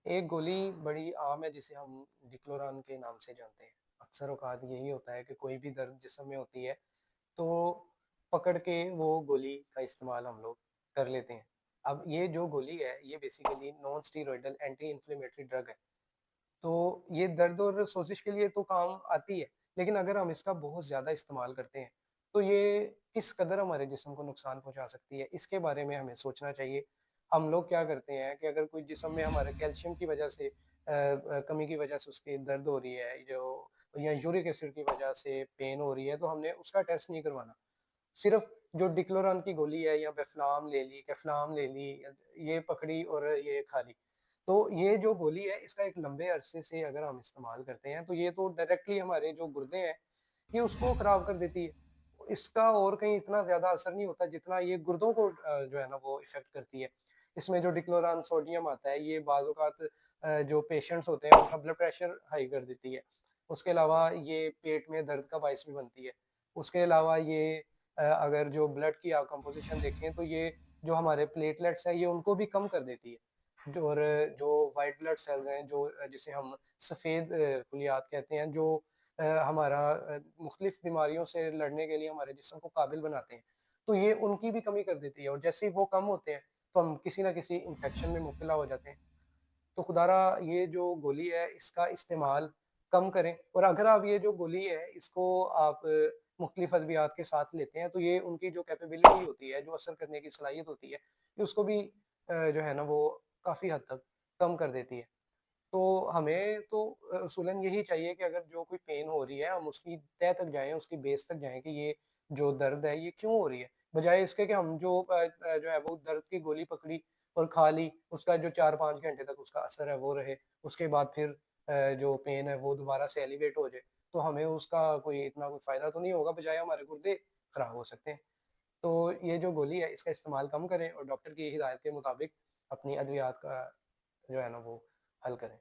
एक गोली बड़ी आम है जिसे हम डिक्लोरान के नाम से जानते हैं। अक्सर औक़ात यही होता है कि कोई भी दर्द जिस्म में होती है, तो पकड़ के वो गोली का इस्तेमाल हम लोग कर लेते हैं। अब ये जो गोली है, ये basically non steroidal anti inflammatory drug है। तो ये दर्द और सोज़िश के लिए तो काम आती है, लेकिन अगर हम इसका बहुत ज़्यादा इस्तेमाल करते हैं, तो ये किस कदर हमारे जिस्म को नुकसान पहुँचा सकती है, इसके बारे में हमें सोचना चाहिए। हम लोग क्या करते हैं कि अगर कोई जिस्म में हमारे कैल्शियम की वजह से कमी की वजह से उसकी दर्द हो रही है, जो या यूरिक एसिड की वजह से पेन हो रही है, तो हमने उसका टेस्ट नहीं करवाना। सिर्फ़ जो डिक्लोरान की गोली है या बेफ़लाम ले ली, कैफ़लाम ले ली, ये पकड़ी और ये खा ली। तो ये जो गोली है, इसका एक लंबे अरसे से अगर हम इस्तेमाल करते हैं, तो ये तो डायरेक्टली हमारे जो गुर्दे हैं, ये उसको ख़राब कर देती है। इसका और कहीं इतना ज़्यादा असर नहीं होता जितना ये गुर्दों को जो है ना वो इफ़ेक्ट करती है। इसमें जो डिक्लोरान सोडियम आता है, ये बाज़ औक़ात जो पेशेंट्स होते हैं, उनका ब्लड प्रेशर हाई कर देती है। उसके अलावा ये पेट में दर्द का बायस भी बनती है। उसके अलावा ये अगर जो ब्लड की आप कंपोज़िशन देखें, तो ये जो हमारे प्लेटलेट्स हैं, ये उनको भी कम कर देती है। जो और जो व्हाइट ब्लड सेल्स हैं, जो जिसे हम सफ़ेद कुलियात कहते हैं, जो हमारा मुख्तलिफ़ बीमारियों से लड़ने के लिए हमारे जिस्म को काबिल बनाते हैं, तो ये उनकी भी कमी कर देती है और जैसे ही वो कम होते हैं, तो हम किसी न किसी इन्फेक्शन में मुब्तला हो जाते हैं। तो खुदारा ये जो गोली है, इसका इस्तेमाल कम करें और अगर आप ये जो गोली है, इसको आप मुख्तलिफ़ अद्वियात के साथ लेते हैं, तो ये उनकी जो कैपेबिलिटी होती है, जो असर करने की सलाहियत होती है, ये उसको भी जो है ना, वो काफ़ी हद तक कम कर देती है। तो हमें तो उसूलन यही चाहिए कि अगर जो कोई पेन हो रही है, हम उसकी तह तक जाएँ, उसकी बेस तक जाएँ कि ये जो दर्द है, ये क्यों हो रही है? बजाए इसके कि हम जो है वो दर्द की गोली पकड़ी और खा ली, उसका जो 4-5 घंटे तक उसका असर है वो रहे, उसके बाद फिर जो पेन है वो दोबारा से एलिवेट हो जाए, तो हमें उसका कोई इतना कोई फ़ायदा तो नहीं होगा, बजाए हमारे गुर्दे खराब हो सकते हैं। तो ये जो गोली है, इसका इस्तेमाल कम करें और डॉक्टर की हिदायत के मुताबिक अपनी अद्वियात का जो है ना वो हल करें।